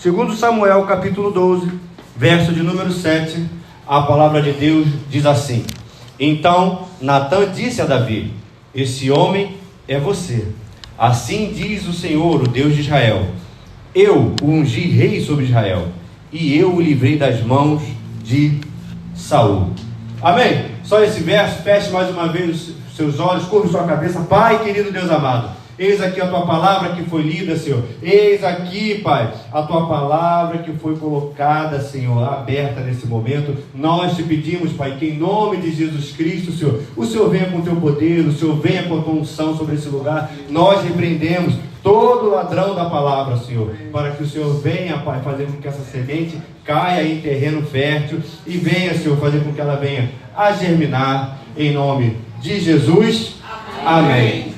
Segundo Samuel, capítulo 12, verso de número 7, a palavra de Deus diz assim: Então Natã disse a Davi: Esse homem é você. Assim diz o Senhor, o Deus de Israel: Eu o ungi rei sobre Israel, e eu o livrei das mãos de Saul. Amém? Só esse verso. Feche mais uma vez os seus olhos, curva sua cabeça. Pai querido, Deus amado, eis aqui a tua palavra que foi lida, Senhor. Eis aqui, Pai, a tua palavra que foi colocada, Senhor, aberta nesse momento. Nós te pedimos, Pai, que em nome de Jesus Cristo, Senhor, o Senhor venha com o teu poder, o Senhor venha com a tua unção sobre esse lugar. Nós repreendemos todo ladrão da palavra, Senhor, para que o Senhor venha, Pai, fazer com que essa semente caia em terreno fértil e venha, Senhor, fazer com que ela venha a germinar, em nome de Jesus. Amém.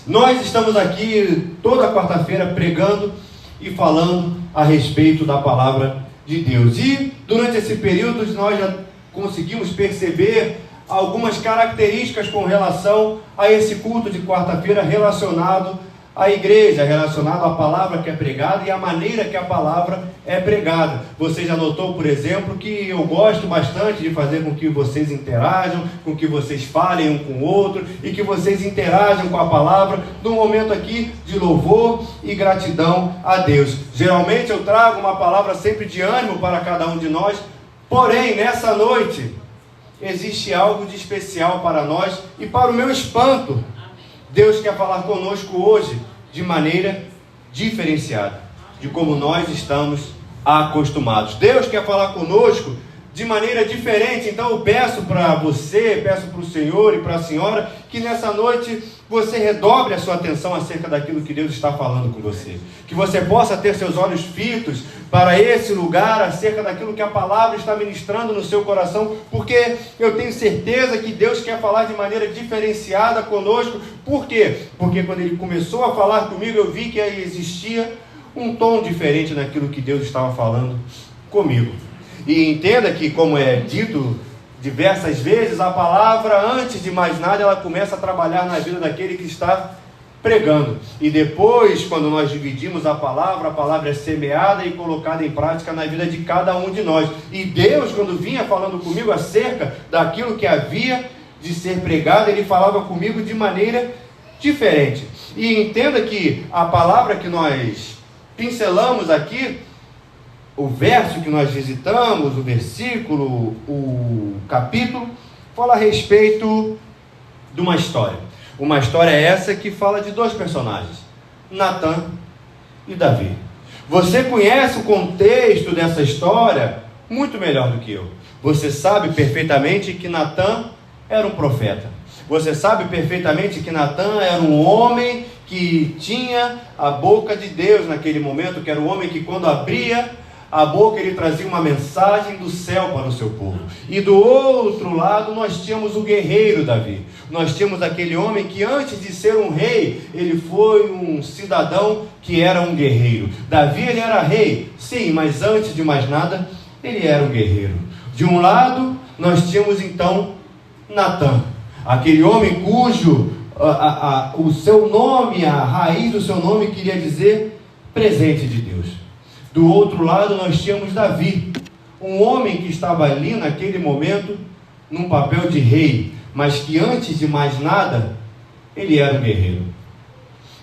Nós estamos aqui toda quarta-feira pregando e falando a respeito da palavra de Deus. E durante esse período nós já conseguimos perceber algumas características com relação a esse culto de quarta-feira relacionado à igreja, relacionado à palavra que é pregada e à maneira que a palavra é pregada. Você já notou, por exemplo, que eu gosto bastante de fazer com que vocês interajam, com que vocês falem um com o outro e que vocês interajam com a palavra num momento aqui de louvor e gratidão a Deus. Geralmente eu trago uma palavra sempre de ânimo para cada um de nós, porém nessa noite existe algo de especial para nós e para o meu espanto, Deus quer falar conosco hoje de maneira diferenciada, de como nós estamos acostumados. Deus quer falar conosco de maneira diferente. Então eu peço para você, peço para o Senhor e para a senhora, que nessa noite você redobre a sua atenção acerca daquilo que Deus está falando com você. Que você possa ter seus olhos fitos para esse lugar, acerca daquilo que a palavra está ministrando no seu coração, porque eu tenho certeza que Deus quer falar de maneira diferenciada conosco. Por quê? Porque quando Ele começou a falar comigo, eu vi que aí existia um tom diferente naquilo que Deus estava falando comigo. E entenda que, como é dito diversas vezes, a palavra, antes de mais nada, ela começa a trabalhar na vida daquele que está pregando. E depois, quando nós dividimos a palavra é semeada e colocada em prática na vida de cada um de nós. E Deus, quando vinha falando comigo acerca daquilo que havia de ser pregado, Ele falava comigo de maneira diferente. E entenda que a palavra que nós pincelamos aqui, o verso que nós visitamos, o versículo, o capítulo, fala a respeito de uma história. Uma história essa que fala de dois personagens, Natã e Davi. Você conhece o contexto dessa história muito melhor do que eu. Você sabe perfeitamente que Natã era um profeta. Você sabe perfeitamente que Natã era um homem que tinha a boca de Deus naquele momento, que era o homem que, quando abria a boca, ele trazia uma mensagem do céu para o seu povo. E do outro lado nós tínhamos o guerreiro Davi. Nós tínhamos aquele homem que, antes de ser um rei, ele foi um cidadão que era um guerreiro. Davi, ele era rei, sim, mas antes de mais nada, ele era um guerreiro. De um lado nós tínhamos então Natã, aquele homem cujo o seu nome, a raiz do seu nome queria dizer presente de Deus. Do outro lado nós tínhamos Davi, um homem que estava ali naquele momento num papel de rei, mas que antes de mais nada, ele era um guerreiro.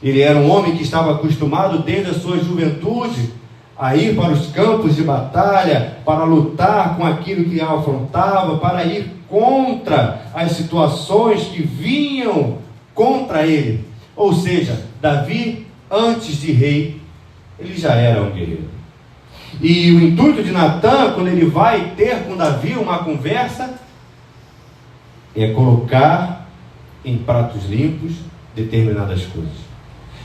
Ele era um homem que estava acostumado desde a sua juventude a ir para os campos de batalha, para lutar com aquilo que a afrontava, para ir contra as situações que vinham contra ele. Ou seja, Davi, antes de rei, ele já era um guerreiro. E o intuito de Natã, quando ele vai ter com Davi uma conversa, é colocar em pratos limpos determinadas coisas.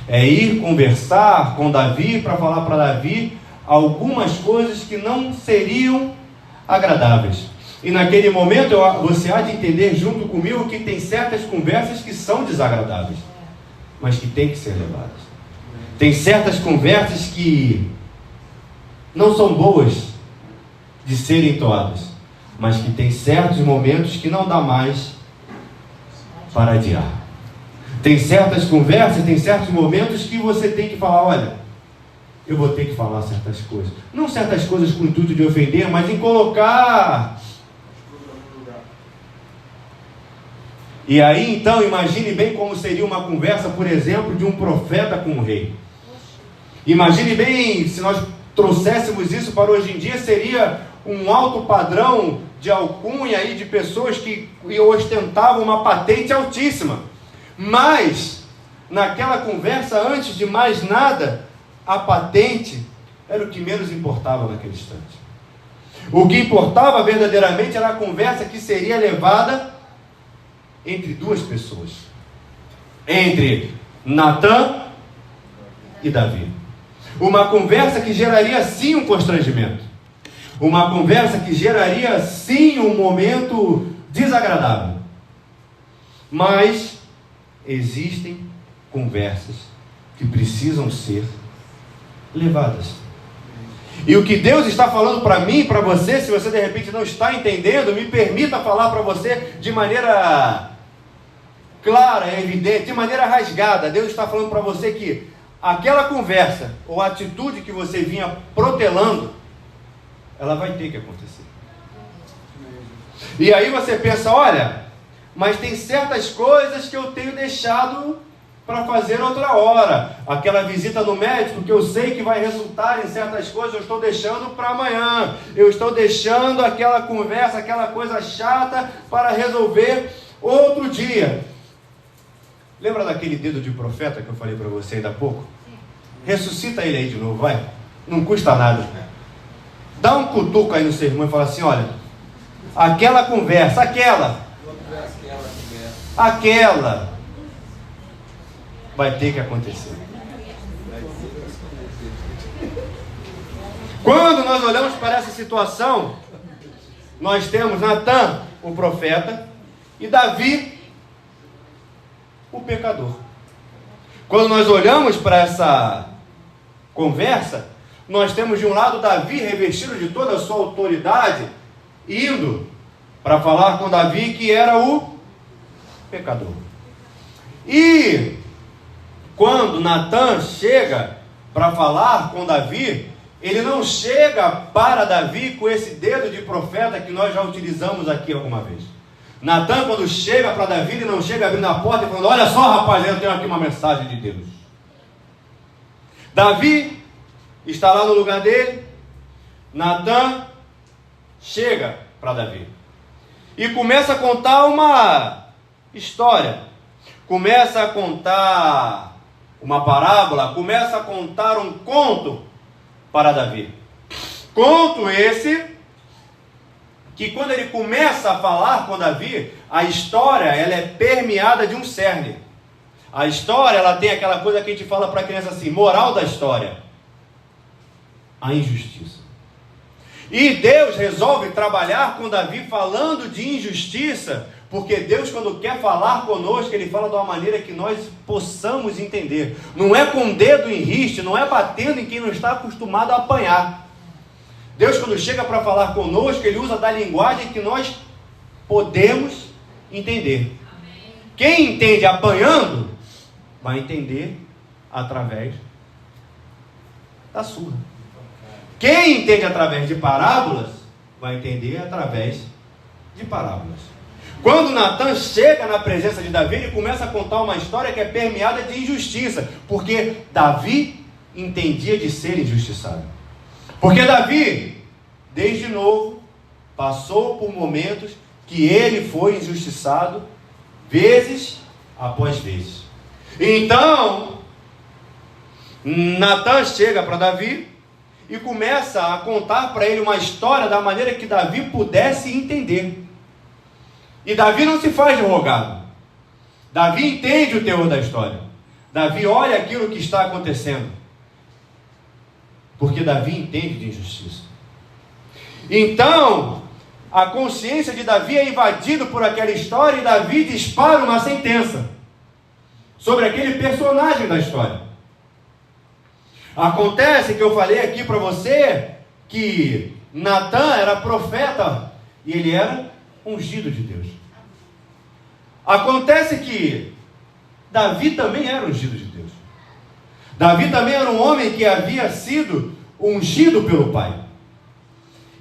É ir conversar com Davi para falar para Davi algumas coisas que não seriam agradáveis. E naquele momento você há de entender junto comigo que tem certas conversas que são desagradáveis, mas que tem que ser levadas. Tem certas conversas que não são boas de serem toadas, mas que tem certos momentos que não dá mais para adiar. Tem certas conversas, tem certos momentos que você tem que falar: olha, eu vou ter que falar certas coisas. Não certas coisas com o intuito de ofender, mas em colocar. E aí, então, imagine bem como seria uma conversa, por exemplo, de um profeta com um rei. Imagine bem, se nós trouxéssemos isso para hoje em dia, seria um alto padrão de alcunha e de pessoas que ostentavam uma patente altíssima. Mas, naquela conversa, antes de mais nada, a patente era o que menos importava naquele instante. O que importava verdadeiramente era a conversa que seria levada entre duas pessoas. Entre Natã e Davi. Uma conversa que geraria sim um constrangimento. Uma conversa que geraria sim um momento desagradável. Mas existem conversas que precisam ser levadas. E o que Deus está falando para mim e para você, se você de repente não está entendendo, me permita falar para você de maneira clara, evidente, de maneira rasgada. Deus está falando para você que aquela conversa ou atitude que você vinha protelando, ela vai ter que acontecer. E aí você pensa, olha, mas tem certas coisas que eu tenho deixado para fazer outra hora. Aquela visita no médico que eu sei que vai resultar em certas coisas, eu estou deixando para amanhã. Eu estou deixando aquela conversa, aquela coisa chata para resolver outro dia. Lembra daquele dedo de profeta que eu falei para você ainda há pouco? Ressuscita ele aí de novo, vai. Não custa nada. Dá um cutuco aí no seu irmão e fala assim, olha, aquela conversa, aquela vai ter que acontecer. Quando nós olhamos para essa situação, nós temos Natã, o profeta, e Davi, o pecador. Quando nós olhamos para essa conversa, nós temos de um lado Davi revestido de toda a sua autoridade, indo para falar com Davi que era o pecador. E quando Natã chega para falar com Davi, ele não chega para Davi com esse dedo de profeta que nós já utilizamos aqui alguma vez. Natã, quando chega para Davi, ele não chega abrindo a porta e falando, olha só, rapaz, eu tenho aqui uma mensagem de Deus. Davi está lá no lugar dele, Natã chega para Davi e começa a contar uma história, começa a contar uma parábola, começa a contar um conto para Davi. Conto esse que quando ele começa a falar com Davi, a história ela é permeada de um cerne. A história ela tem aquela coisa que a gente fala para a criança assim, moral da história, a injustiça. E Deus resolve trabalhar com Davi falando de injustiça, porque Deus, quando quer falar conosco, Ele fala de uma maneira que nós possamos entender. Não é com o dedo em riste, não é batendo em quem não está acostumado a apanhar. Deus, quando chega para falar conosco, Ele usa da linguagem que nós podemos entender. Amém. Quem entende apanhando, vai entender através da surra. Quem entende através de parábolas, vai entender através de parábolas. Quando Natã chega na presença de Davi, ele começa a contar uma história que é permeada de injustiça, porque Davi entendia de ser injustiçado. Porque Davi, desde novo, passou por momentos que ele foi injustiçado, vezes após vezes. Então, Natã chega para Davi e começa a contar para ele uma história da maneira que Davi pudesse entender. E Davi não se faz de rogado. Davi entende o teor da história. Davi olha aquilo que está acontecendo. Porque Davi entende de injustiça. Então, a consciência de Davi é invadida por aquela história e Davi dispara uma sentença sobre aquele personagem da história. Acontece que eu falei aqui para você que Natã era profeta e ele era ungido de Deus. Acontece que Davi também era ungido de Deus. Davi também era um homem que havia sido ungido pelo Pai.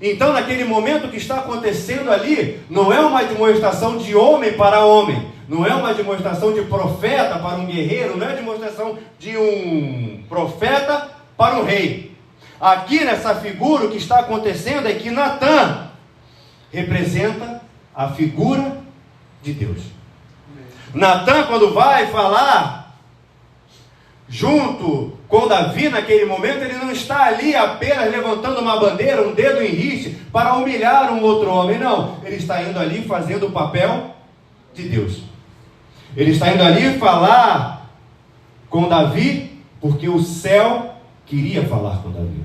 Então, naquele momento que está acontecendo ali, não é uma demonstração de homem para homem, não é uma demonstração de profeta para um guerreiro, não é uma demonstração de um profeta para um rei. Aqui nessa figura, o que está acontecendo é que Natã representa a figura de Deus. Natã, quando vai falar junto com Davi naquele momento, ele não está ali apenas levantando uma bandeira, um dedo em riste, para humilhar um outro homem, não. Ele está indo ali fazendo o papel de Deus. Ele está indo ali falar com Davi, porque o céu queria falar com Davi.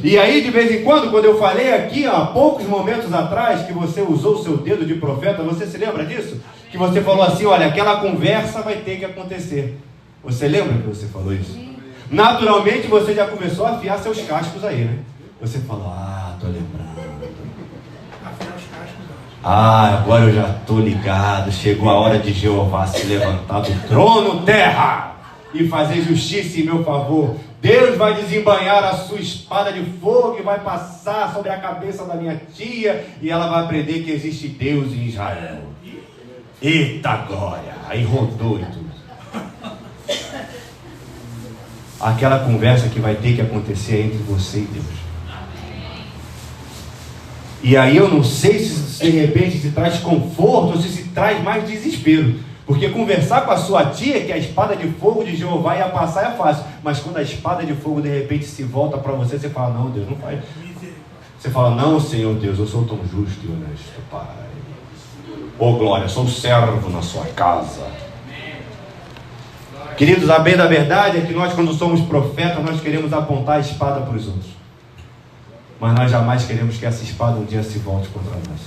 E aí, de vez em quando eu falei aqui, há poucos momentos atrás, que você usou o seu dedo de profeta, você se lembra disso? Que você falou assim, olha, aquela conversa vai ter que acontecer. Você lembra que você falou isso? Naturalmente, você já começou a afiar seus cascos aí, né? Você falou, tô lembrando. Afiar os cascos. Agora eu já estou ligado. Chegou a hora de Jeová se levantar do trono, terra, e fazer justiça em meu favor. Deus vai desembainhar a sua espada de fogo e vai passar sobre a cabeça da minha tia, e ela vai aprender que existe Deus em Israel. Eita glória! Aí rodou e tudo. Aquela conversa que vai ter que acontecer entre você e Deus. E aí eu não sei se de repente se traz conforto ou se traz mais desespero. Porque conversar com a sua tia que a espada de fogo de Jeová ia passar é fácil. Mas quando a espada de fogo de repente se volta para você, você fala, não, Deus, não faz. Você fala, não, Senhor Deus, eu sou tão justo e honesto, Pai. Oh glória, sou servo na sua casa. Queridos, a bem da verdade é que nós, quando somos profetas, nós queremos apontar a espada para os outros. Mas nós jamais queremos que essa espada um dia se volte contra nós.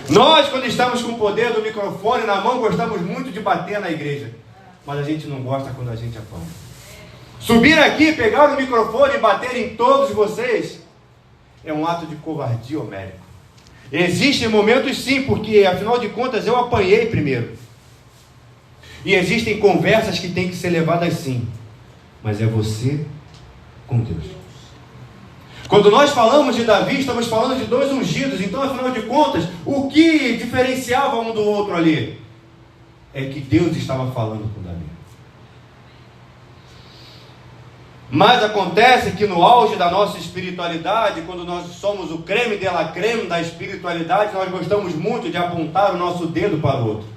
Nós, quando estamos com o poder do microfone na mão, gostamos muito de bater na igreja. Mas a gente não gosta quando a gente apanha. Subir aqui, pegar o microfone e bater em todos vocês é um ato de covardia homérico. Existem momentos sim, porque afinal de contas eu apanhei primeiro. E existem conversas que têm que ser levadas sim. Mas é você com Deus. Quando nós falamos de Davi, estamos falando de dois ungidos. Então, afinal de contas, o que diferenciava um do outro ali? É que Deus estava falando com Davi. Mas acontece que no auge da nossa espiritualidade, quando nós somos o creme de la creme da espiritualidade, nós gostamos muito de apontar o nosso dedo para o outro.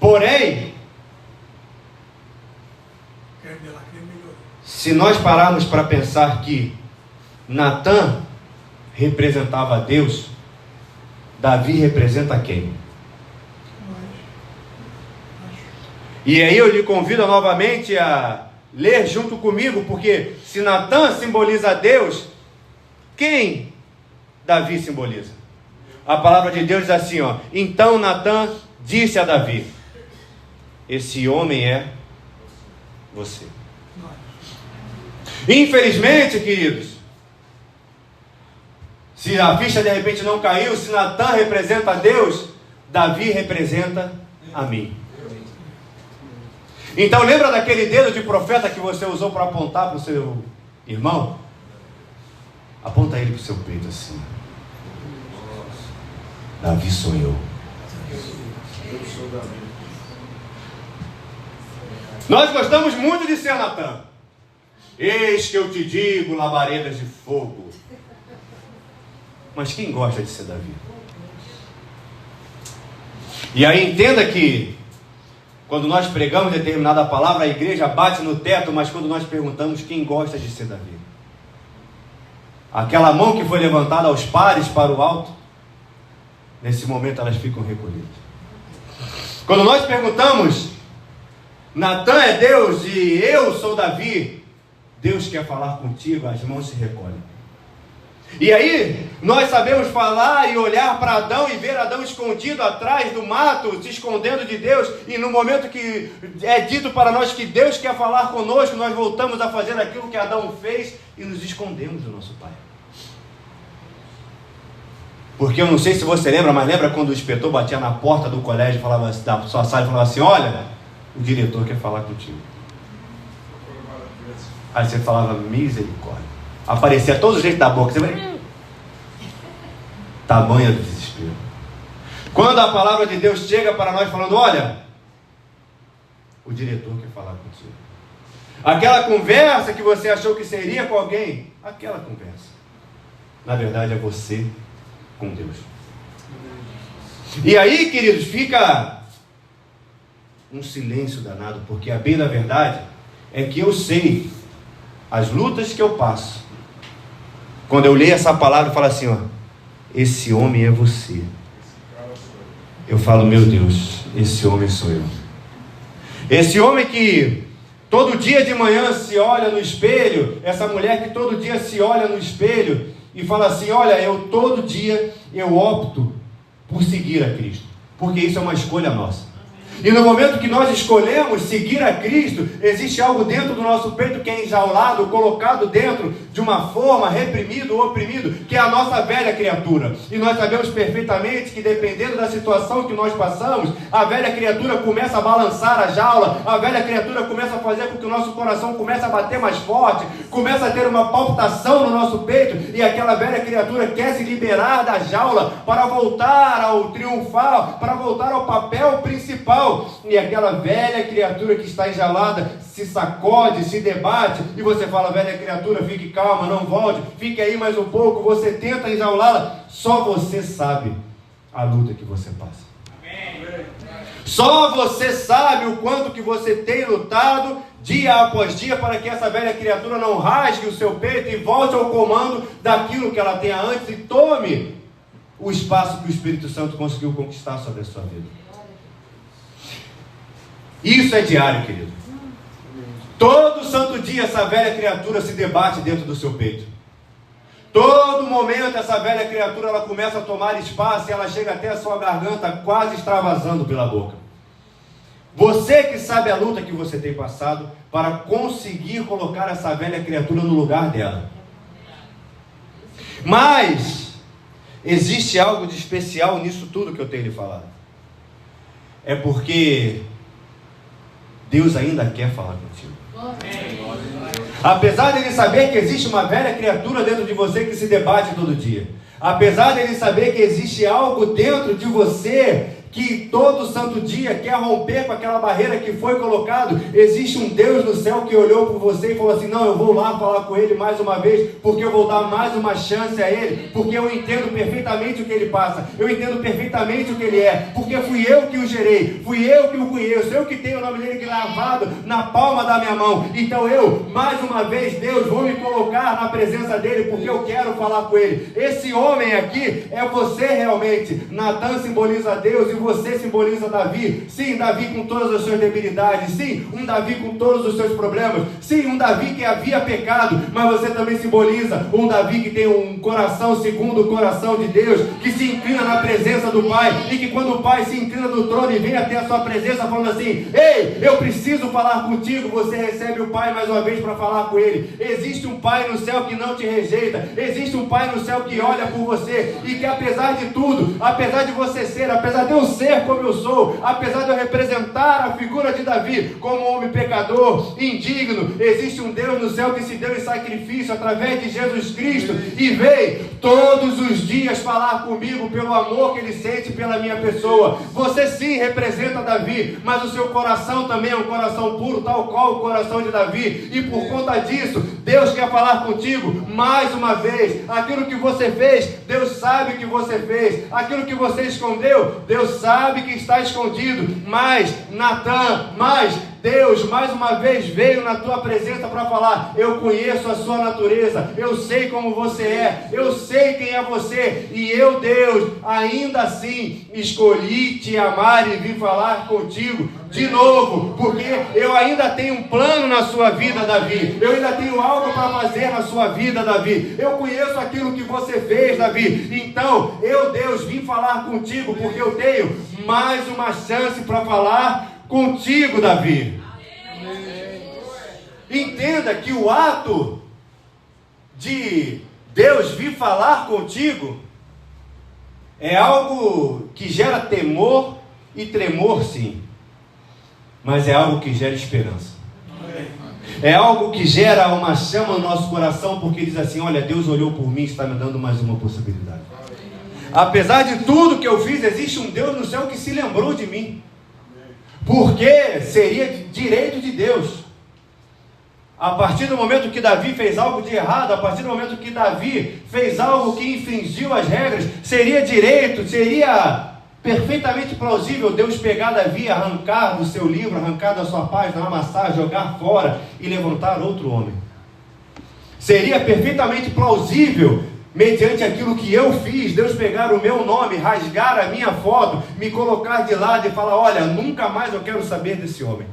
Porém, se nós pararmos para pensar que Natã representava Deus, Davi representa quem? E aí eu lhe convido novamente a ler junto comigo, porque se Natã simboliza Deus, quem Davi simboliza? A palavra de Deus diz assim, então Natã disse a Davi, esse homem é você. Infelizmente, queridos, se a ficha de repente não caiu, se Natã representa Deus, Davi representa a mim. Então lembra daquele dedo de profeta que você usou para apontar para o seu irmão? Aponta ele para o seu peito assim. Davi sou eu. Eu sou Davi. Nós gostamos muito de ser Natã. Eis que eu te digo, labaredas de fogo. Mas quem gosta de ser Davi? E aí entenda que quando nós pregamos determinada palavra, a igreja bate no teto, mas quando nós perguntamos quem gosta de ser Davi, aquela mão que foi levantada aos pares para o alto, nesse momento elas ficam recolhidas. Quando nós perguntamos, Natã é Deus e eu sou Davi, Deus quer falar contigo, as mãos se recolhem. E aí, nós sabemos falar e olhar para Adão e ver Adão escondido atrás do mato, se escondendo de Deus, e no momento que é dito para nós que Deus quer falar conosco, nós voltamos a fazer aquilo que Adão fez e nos escondemos do nosso Pai. Porque eu não sei se você lembra, mas lembra quando o inspetor batia na porta do colégio, falava, da sua sala e falava assim, olha, o diretor quer falar contigo. Aí você falava, misericórdia. Aparecia todo jeito da boca. Você vai... Tamanho do desespero. Quando a palavra de Deus chega para nós falando, olha, o diretor quer falar contigo. Aquela conversa que você achou que seria com alguém, aquela conversa, na verdade é você com Deus. E aí, queridos, fica um silêncio danado, porque a bem da verdade é que eu sei as lutas que eu passo. Quando eu leio essa palavra, eu falo assim, ó, esse homem é você. Eu falo, meu Deus, esse homem sou eu. Esse homem que todo dia de manhã se olha no espelho, essa mulher que todo dia se olha no espelho e fala assim, olha, todo dia eu opto por seguir a Cristo, porque isso é uma escolha nossa. E no momento que nós escolhemos seguir a Cristo, existe algo dentro do nosso peito que é enjaulado, colocado dentro de uma forma, reprimido ou oprimido, que é a nossa velha criatura. E nós sabemos perfeitamente que dependendo da situação que nós passamos, a velha criatura começa a balançar a jaula, a velha criatura começa a fazer com que o nosso coração comece a bater mais forte, começa a ter uma palpitação no nosso peito, e aquela velha criatura quer se liberar da jaula para voltar ao triunfal, para voltar ao papel principal. E aquela velha criatura que está enjaulada se sacode, se debate, e você fala, velha criatura, fique calma, não volte, fique aí mais um pouco, você tenta enjaulá-la, só você sabe a luta que você passa. Amém. Só você sabe o quanto que você tem lutado dia após dia para que essa velha criatura não rasgue o seu peito e volte ao comando daquilo que ela tinha antes e tome o espaço que o Espírito Santo conseguiu conquistar sobre a sua vida. Isso é diário, querido. Todo santo dia essa velha criatura se debate dentro do seu peito. Todo momento essa velha criatura ela começa a tomar espaço e ela chega até a sua garganta quase extravasando pela boca. Você que sabe a luta que você tem passado para conseguir colocar essa velha criatura no lugar dela. Mas existe algo de especial nisso tudo que eu tenho lhe falado. É porque Deus ainda quer falar contigo. Apesar de Ele saber que existe uma velha criatura dentro de você que se debate todo dia. Apesar de Ele saber que existe algo dentro de você que todo santo dia quer romper com aquela barreira que foi colocado, existe um Deus no céu que olhou por você e falou assim, não, eu vou lá falar com ele mais uma vez, porque eu vou dar mais uma chance a ele, porque eu entendo perfeitamente o que ele passa, eu entendo perfeitamente o que ele é, porque fui eu que o gerei, fui eu que o conheço, eu que tenho o nome dele gravado na palma da minha mão, então eu, mais uma vez, Deus, vou me colocar na presença dele, porque eu quero falar com ele. Esse homem aqui é você realmente. Natan simboliza Deus e você simboliza Davi. Sim, Davi com todas as suas debilidades. Sim, um Davi com todos os seus problemas. Sim, um Davi que havia pecado, mas você também simboliza um Davi que tem um coração segundo o coração de Deus, que se inclina na presença do Pai, e que quando o Pai se inclina do trono e vem até a sua presença falando assim, ei, eu preciso falar contigo, você recebe o Pai mais uma vez para falar com ele. Existe um Pai no céu que não te rejeita, existe um Pai no céu que olha por você, e que apesar de tudo, apesar de você ser, apesar de eu ser como eu sou, apesar de eu representar a figura de Davi como um homem pecador, indigno, existe um Deus no céu que se deu em sacrifício através de Jesus Cristo e veio todos os dias falar comigo pelo amor que ele sente pela minha pessoa. Você sim representa Davi, mas o seu coração também é um coração puro, tal qual o coração de Davi, e por conta disso, Deus quer falar contigo mais uma vez. Aquilo que você fez, Deus sabe que você fez. Aquilo que você escondeu, Deus sabe que está escondido. Mas Natan, Deus mais uma vez veio na tua presença para falar, eu conheço a sua natureza, eu sei como você é, eu sei quem é você, e eu, Deus, ainda assim escolhi te amar e vim falar contigo de novo, porque eu ainda tenho um plano na sua vida, Davi. Eu ainda tenho algo para fazer na sua vida, Davi. Eu conheço aquilo que você fez, Davi. Então, eu, Deus, vim falar contigo, porque eu tenho mais uma chance para falar contigo, Davi. Entenda que o ato de Deus vir falar contigo é algo que gera temor e tremor, sim, mas é algo que gera esperança. É algo que gera uma chama no nosso coração, porque diz assim: olha, Deus olhou por mim e está me dando mais uma possibilidade. Apesar de tudo que eu fiz, existe um Deus no céu que se lembrou de mim. Porque seria direito de Deus. A partir do momento que Davi fez algo de errado, a partir do momento que Davi fez algo que infringiu as regras, seria direito, seria perfeitamente plausível Deus pegar Davi, arrancar do seu livro, arrancar da sua página, amassar, jogar fora e levantar outro homem. Seria perfeitamente plausível, mediante aquilo que eu fiz, Deus pegar o meu nome, rasgar a minha foto, me colocar de lado e falar: olha, nunca mais eu quero saber desse homem.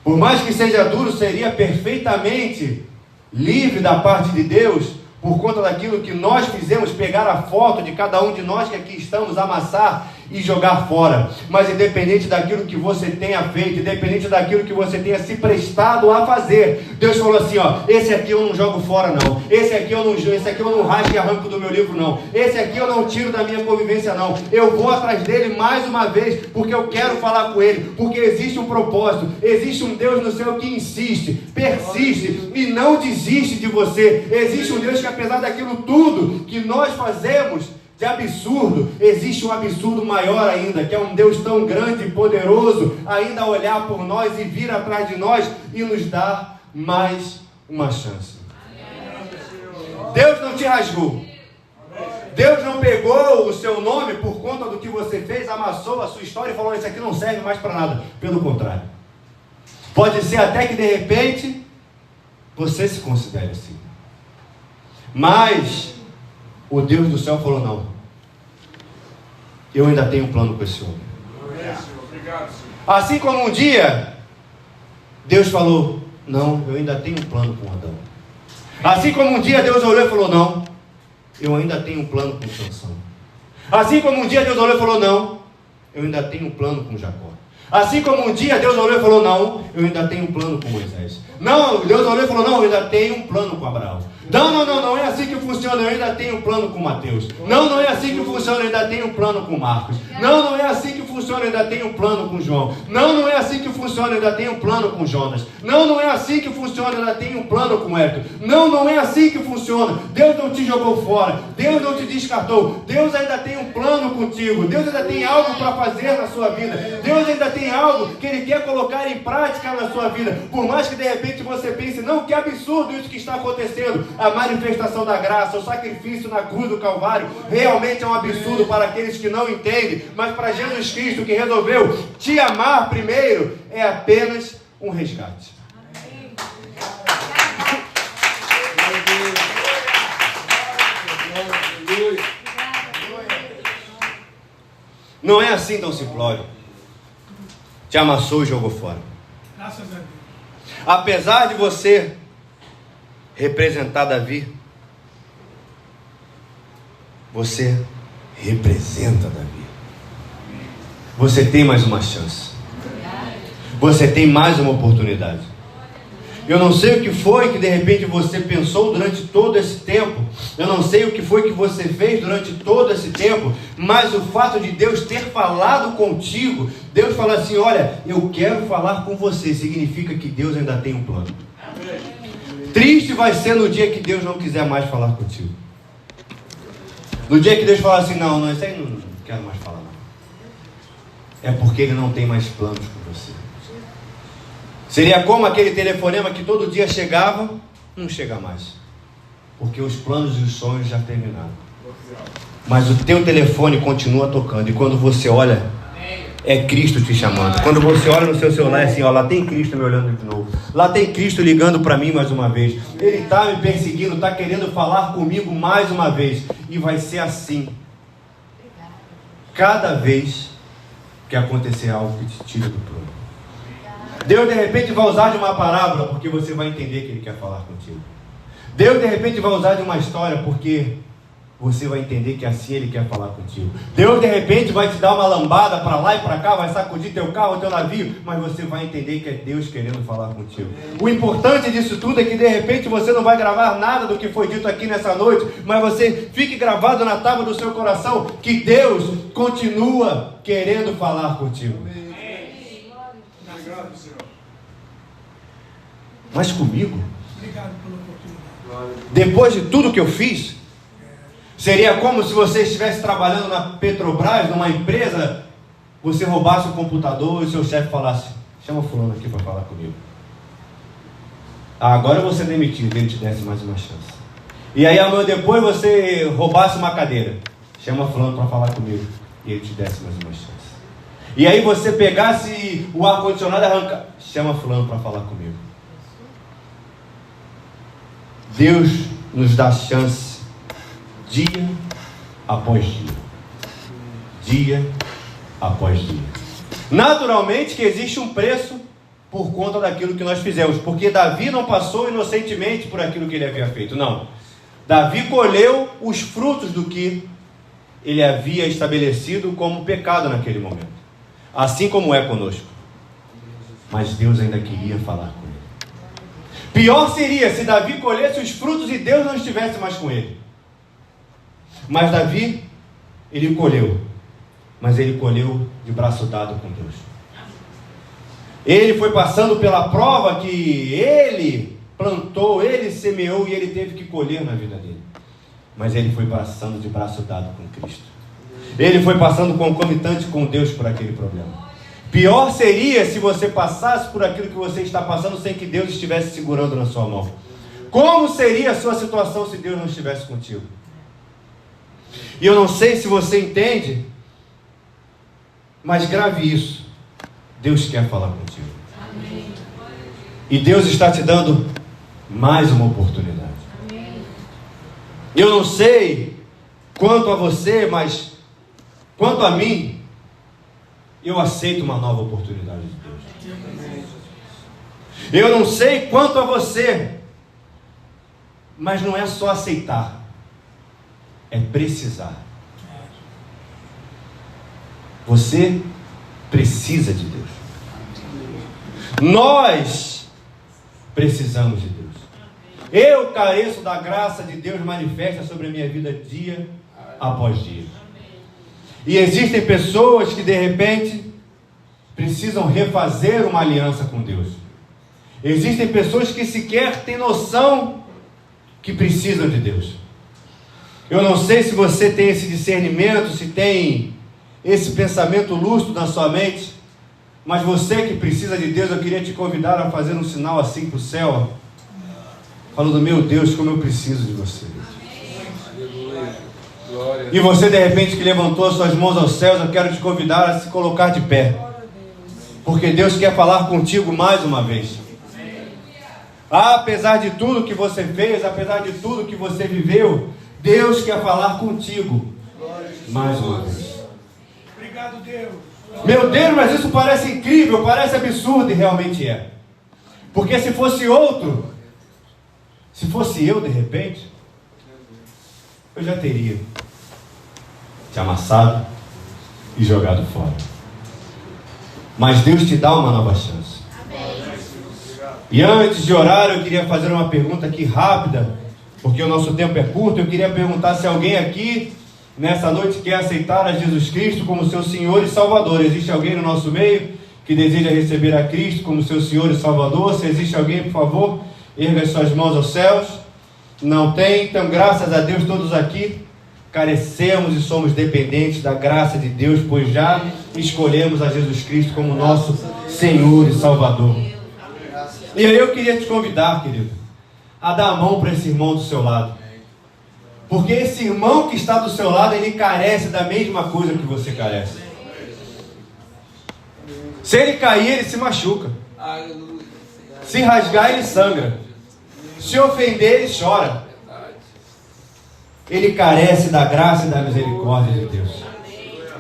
Por mais que seja duro, seria perfeitamente livre da parte de Deus, por conta daquilo que nós fizemos, pegar a foto de cada um de nós que aqui estamos, amassar e jogar fora. Mas independente daquilo que você tenha feito, independente daquilo que você tenha se prestado a fazer, Deus falou assim: ó, esse aqui eu não jogo fora não, esse aqui eu não rasgo e arranco do meu livro não, esse aqui eu não tiro da minha convivência não, eu vou atrás dele mais uma vez, porque eu quero falar com ele, porque existe um propósito, existe um Deus no céu que insiste, persiste e não desiste de você. Existe um Deus que, apesar daquilo tudo que nós fazemos de absurdo, existe um absurdo maior ainda, que é um Deus tão grande e poderoso, ainda a olhar por nós e vir atrás de nós e nos dar mais uma chance. Deus não te rasgou. Deus não pegou o seu nome por conta do que você fez, amassou a sua história e falou: isso aqui não serve mais para nada. Pelo contrário. Pode ser até que de repente você se considere assim. Mas o Deus do céu falou: não, eu ainda tenho um plano com esse homem. Assim como um dia Deus falou: não, eu ainda tenho um plano com Adão. Assim como um dia Deus olhou e falou: não, eu ainda tenho um plano com Sansão. Assim como um dia Deus olhou e falou: não, eu ainda tenho um plano com Jacó. Assim como um dia Deus olhou e falou: não, eu ainda tenho um plano com Moisés. Não, Deus olhou e falou: não, eu ainda tenho um plano com Abraão. Não é assim que funciona, eu ainda tenho um plano com Mateus. Não é assim que funciona, eu ainda tenho um plano com Marcos. Não é assim que funciona, eu ainda tenho um plano com João. Não é assim que funciona, eu ainda tenho um plano com Jonas. Não é assim que funciona, eu ainda tenho um plano com Hélio. Não é assim que funciona. Deus não te jogou fora, Deus não te descartou. Deus ainda tem um plano contigo. Deus ainda tem algo para fazer na sua vida. Deus ainda tem algo que Ele quer colocar em prática na sua vida. Por mais que de repente você pense: não, que absurdo isso que está acontecendo. A manifestação da graça, o sacrifício na cruz do Calvário, realmente é um absurdo para aqueles que não entendem. Mas para Jesus Cristo, que resolveu te amar primeiro, é apenas um resgate. Não é assim tão simplório. Te amassou e jogou fora. Graças a Deus. Apesar de você representar Davi, você representa Davi. Você tem mais uma chance. Você tem mais uma oportunidade. Eu não sei o que foi que de repente você pensou durante todo esse tempo. Eu não sei o que foi que você fez durante todo esse tempo. Mas o fato de Deus ter falado contigo, Deus fala assim: olha, eu quero falar com você, significa que Deus ainda tem um plano. Triste vai ser no dia que Deus não quiser mais falar contigo. No dia que Deus falar assim: não, isso aí não quero mais falar não. É porque Ele não tem mais planos com você. Seria como aquele telefonema que todo dia chegava, não chega mais. Porque os planos e os sonhos já terminaram. Mas o teu telefone continua tocando. E quando você olha, é Cristo te chamando. Quando você olha no seu celular, é assim: ó, lá tem Cristo me olhando de novo. Lá tem Cristo ligando para mim mais uma vez. Ele está me perseguindo, está querendo falar comigo mais uma vez. E vai ser assim. Cada vez que acontecer algo que te tira do plano. Deus de repente vai usar de uma parábola, porque você vai entender que Ele quer falar contigo. Deus de repente vai usar de uma história, porque você vai entender que assim Ele quer falar contigo. Deus de repente vai te dar uma lambada para lá e para cá, vai sacudir teu carro, teu navio, mas você vai entender que é Deus querendo falar contigo. O importante disso tudo é que de repente você não vai gravar nada do que foi dito aqui nessa noite, mas você fique gravado na tábua do seu coração que Deus continua querendo falar contigo. Mas comigo? Obrigado pela oportunidade. Depois de tudo que eu fiz? Seria como se você estivesse trabalhando na Petrobras, numa empresa, você roubasse o computador e o seu chefe falasse: chama o fulano aqui para falar comigo. Agora eu vou ser demitido, ele te desse mais uma chance. E aí amanhã depois você roubasse uma cadeira, chama fulano para falar comigo, e ele te desse mais uma chance. E aí você pegasse o ar-condicionado e arranca, chama fulano para falar comigo. Deus nos dá chance dia após dia. Dia após dia. Naturalmente que existe um preço por conta daquilo que nós fizemos, porque Davi não passou inocentemente por aquilo que ele havia feito, não. Davi colheu os frutos do que ele havia estabelecido como pecado naquele momento, assim como é conosco. Mas Deus ainda queria falar com ele. Pior seria se Davi colhesse os frutos e Deus não estivesse mais com ele. Mas Davi, ele colheu, mas ele colheu de braço dado com Deus. Ele foi passando pela prova que ele plantou, ele semeou e ele teve que colher na vida dele. Mas ele foi passando de braço dado com Cristo. Ele foi passando concomitante com Deus por aquele problema. Pior seria se você passasse por aquilo que você está passando sem que Deus estivesse segurando na sua mão. Como seria a sua situação se Deus não estivesse contigo? E eu não sei se você entende, mas grave isso. Deus quer falar contigo. Amém. E Deus está te dando mais uma oportunidade. Amém. Eu não sei quanto a você, mas quanto a mim, eu aceito uma nova oportunidade de Deus. Amém. Eu não sei quanto a você, mas não é só aceitar, é precisar. Você precisa de Deus. Nós precisamos de Deus. Eu careço da graça de Deus manifesta sobre a minha vida dia após dia. E existem pessoas que de repente precisam refazer uma aliança com Deus. Existem pessoas que sequer têm noção que precisam de Deus. Eu não sei se você tem esse discernimento, se tem esse pensamento lúcido na sua mente, mas você que precisa de Deus, eu queria te convidar a fazer um sinal assim para o céu, falando: meu Deus, como eu preciso de você. E você de repente que levantou as suas mãos aos céus, eu quero te convidar a se colocar de pé, porque Deus quer falar contigo mais uma vez. Apesar de tudo que você fez, apesar de tudo que você viveu, Deus quer falar contigo mais uma vez. Obrigado, Deus. Meu Deus, mas isso parece incrível, parece absurdo, e realmente é. Porque se fosse outro, se fosse eu de repente, eu já teria te amassado e jogado fora. Mas Deus te dá uma nova chance. E antes de orar, eu queria fazer uma pergunta aqui rápida, porque o nosso tempo é curto. Eu queria perguntar se alguém aqui nessa noite quer aceitar a Jesus Cristo como seu Senhor e Salvador. Existe alguém no nosso meio que deseja receber a Cristo como seu Senhor e Salvador? Se existe alguém, por favor, erga as suas mãos aos céus. Não tem? Então, graças a Deus, todos aqui carecemos e somos dependentes da graça de Deus, pois já escolhemos a Jesus Cristo como nosso Senhor e Salvador. E aí eu queria te convidar, querido, a dar a mão para esse irmão do seu lado. Porque esse irmão que está do seu lado, ele carece da mesma coisa que você carece. Se ele cair, ele se machuca. Se rasgar, ele sangra. Se ofender, ele chora. Ele carece da graça e da misericórdia de Deus.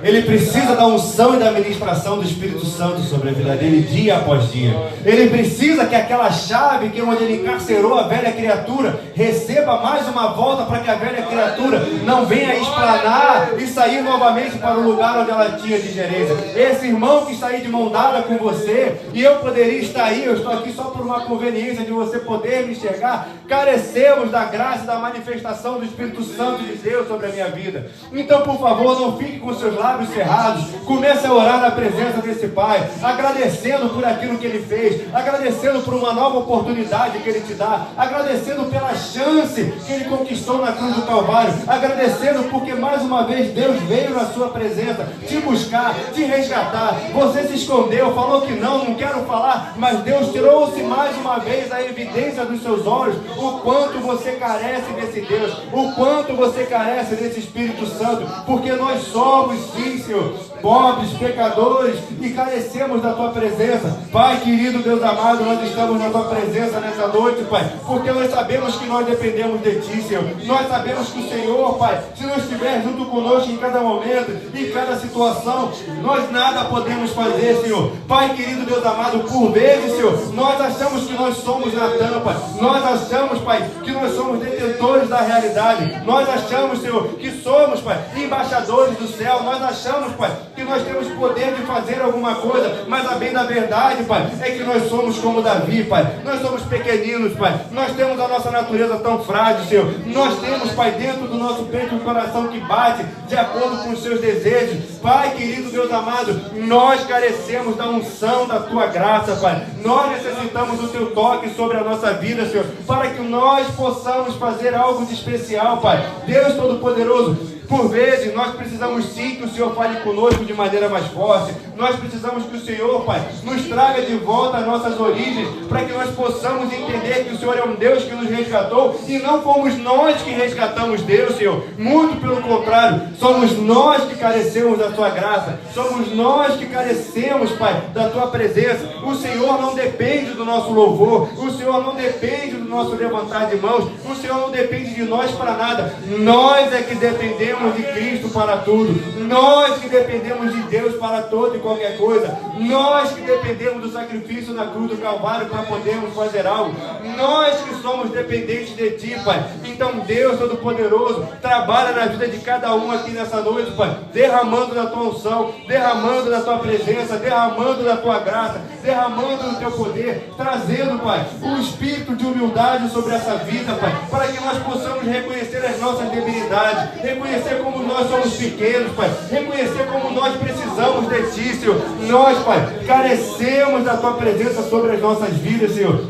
Ele precisa da unção e da ministração do Espírito Santo sobre a vida dele dia após dia. Ele precisa que aquela chave que onde ele encarcerou a velha criatura receba mais uma volta para que a velha criatura não venha esplanar e sair novamente para o lugar onde ela tinha digerência. Esse irmão que está aí de mão dada com você, e eu poderia estar aí, eu estou aqui só por uma conveniência de você poder me enxergar. Carecemos da graça e da manifestação do Espírito Santo de Deus sobre a minha vida. Então, por favor, não fique com seus lábios lábios cerrados, comece a orar na presença desse Pai, agradecendo por aquilo que Ele fez, agradecendo por uma nova oportunidade que Ele te dá, agradecendo pela chance que Ele conquistou na cruz do Calvário, agradecendo porque mais uma vez Deus veio na sua presença, te buscar, te resgatar. Você se escondeu, falou que não quero falar, mas Deus trouxe mais uma vez a evidência dos seus olhos, o quanto você carece desse Deus, o quanto você carece desse Espírito Santo, porque nós somos, sim, Senhor, pobres, pecadores, e carecemos da Tua presença. Pai querido, Deus amado, nós estamos na Tua presença nessa noite, Pai, porque nós sabemos que nós dependemos de Ti, Senhor. Nós sabemos que o Senhor, Pai, se não estiver junto conosco em cada momento, em cada situação, nós nada podemos fazer, Senhor. Pai querido, Deus amado, por vezes, Senhor, nós achamos que nós somos Natan, Pai. Nós achamos, Pai, que nós somos detentores da realidade. Nós achamos, Senhor, que somos, Pai, embaixadores do céu. Nós achamos, Pai, que nós temos poder de fazer alguma coisa, mas a bem da verdade, Pai, é que nós somos como Davi, Pai. Nós somos pequeninos, Pai. Nós temos a nossa natureza tão frágil, Senhor. Nós temos, Pai, dentro do nosso peito um coração que bate de acordo com os seus desejos. Pai querido, Deus amado, nós carecemos da unção da Tua graça, Pai. Nós necessitamos do Teu toque sobre a nossa vida, Senhor, para que nós possamos fazer algo de especial, Pai. Deus Todo-Poderoso, por vezes nós precisamos sim que o Senhor fale conosco de maneira mais forte. Nós precisamos que o Senhor, Pai, nos traga de volta às nossas origens, para que nós possamos entender que o Senhor é um Deus que nos resgatou, e não fomos nós que resgatamos Deus, Senhor. Muito pelo contrário, somos nós que carecemos da Tua graça, somos nós que carecemos, Pai, da Tua presença. O Senhor não depende do nosso louvor, o Senhor não depende do nosso levantar de mãos, o Senhor não depende de nós para nada. Nós é que dependemos de Cristo para tudo, nós que dependemos de Deus para toda e qualquer coisa, nós que dependemos do sacrifício na cruz do Calvário para podermos fazer algo, nós que somos dependentes de Ti, Pai. Então Deus Todo-Poderoso, trabalha na vida de cada um aqui nessa noite, Pai, derramando da Tua unção, derramando da Tua presença, derramando da Tua graça, derramando do Teu poder, trazendo, Pai, um espírito de humildade sobre essa vida, Pai, para que nós possamos reconhecer as nossas debilidades, reconhecer como nós somos pequenos, Pai, reconhecer como nós precisamos de Ti, Senhor. Nós, Pai, carecemos da Tua presença sobre as nossas vidas, Senhor.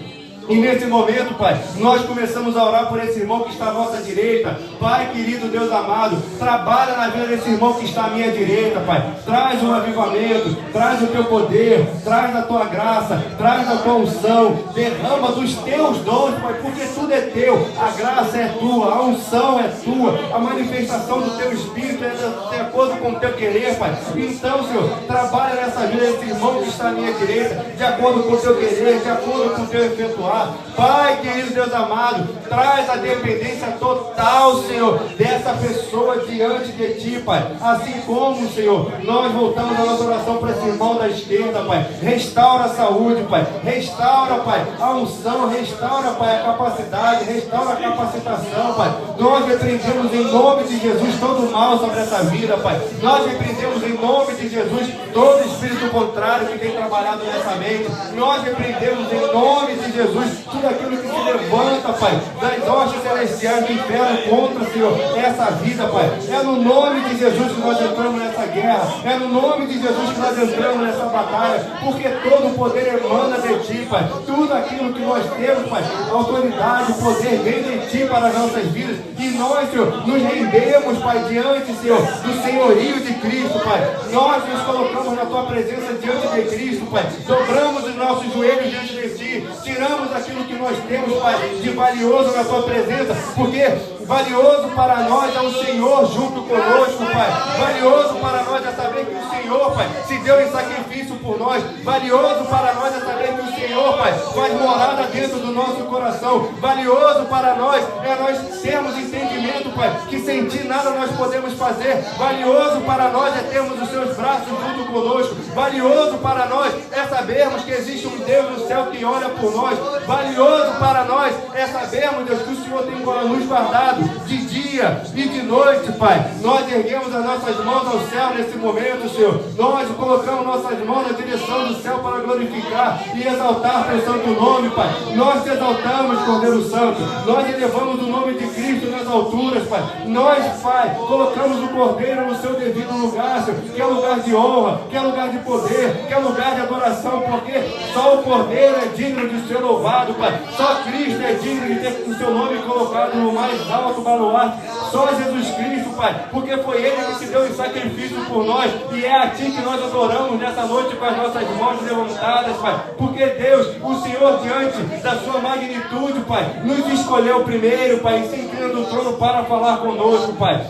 E nesse momento, Pai, nós começamos a orar por esse irmão que está à nossa direita. Pai querido, Deus amado, trabalha na vida desse irmão que está à minha direita, Pai. Traz um avivamento, traz o Teu poder, traz a Tua graça, traz a Tua unção, derrama dos Teus dons, Pai, porque tudo é Teu. A graça é Tua, a unção é Tua, a manifestação do Teu Espírito é de acordo com o Teu querer, Pai. Então, Senhor, trabalha nessa vida desse irmão que está à minha direita, de acordo com o Teu querer, de acordo com o Teu efetuar. Pai querido, Deus amado, traz a dependência total, Senhor, dessa pessoa diante de Ti, Pai. Assim como, Senhor, nós voltamos a nossa oração para esse irmão da esquerda, Pai. Restaura a saúde, Pai. Restaura, Pai, a unção. Restaura, Pai, a capacidade. Restaura a capacitação, Pai. Nós repreendemos em nome de Jesus todo o mal sobre essa vida, Pai. Nós repreendemos em nome de Jesus todo espírito contrário que tem trabalhado nessa mente. Nós repreendemos em nome de Jesus tudo aquilo que se levanta, Pai, das hostes celestiais do inferno contra, Senhor, essa vida, Pai. É no nome de Jesus que nós entramos nessa guerra, é no nome de Jesus que nós entramos nessa batalha, porque todo o poder emana de Ti, Pai. Tudo aquilo que nós temos, Pai, autoridade, poder, vem de Ti para as nossas vidas, e nós, Senhor, nos rendemos, Pai, diante, Senhor, do senhorio de Cristo, Pai. Nós nos colocamos na Tua presença diante de Cristo, Pai. Dobramos os nossos joelhos diante de Ti, tiramos aquilo que nós temos, Pai, de valioso na Tua presença, porque valioso para nós é o Senhor junto conosco, Pai. Valioso para nós é saber que o Senhor, Pai, se deu em sacrifício por nós. Valioso para nós é saber que o Senhor, Pai, faz morada dentro do nosso coração. Valioso para nós é nós termos entendimento, Pai, que sem Ti nada nós podemos fazer. Valioso para nós é termos os Seus braços junto conosco. Valioso para nós é sabermos que existe um Deus no céu que olha por nós. Valioso para nós é sabermos, Deus, que o Senhor tem nos guardado de dia e de noite, Pai. Nós erguemos erguemos as nossas mãos ao céu nesse momento, Senhor. Nós colocamos nossas mãos na direção do céu para glorificar e exaltar teu santo nome, Pai. Nós te exaltamos, Cordeiro Santo. Nós elevamos o nome de Cristo nas alturas, Pai. Nós, Pai, colocamos o Cordeiro no seu devido lugar, Senhor, que é lugar de honra, que é lugar de poder, que é lugar de adoração, porque só o Cordeiro é digno de ser louvado, Pai. Só Cristo é digno de ter o seu nome colocado no mais alto baluarte. Só Jesus Cristo, Pai, porque foi Ele que se deu em sacrifício por nós, e é a Ti que nós adoramos nessa noite com as nossas mãos levantadas, Pai, porque Deus, o Senhor, diante da sua magnitude, Pai, nos escolheu primeiro, Pai, e se inclina no trono para falar conosco, Pai.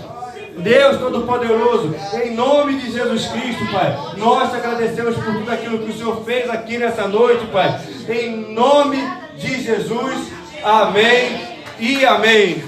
Deus Todo-Poderoso, em nome de Jesus Cristo, Pai, nós te agradecemos por tudo aquilo que o Senhor fez aqui nessa noite, Pai, em nome de Jesus, amém e amém.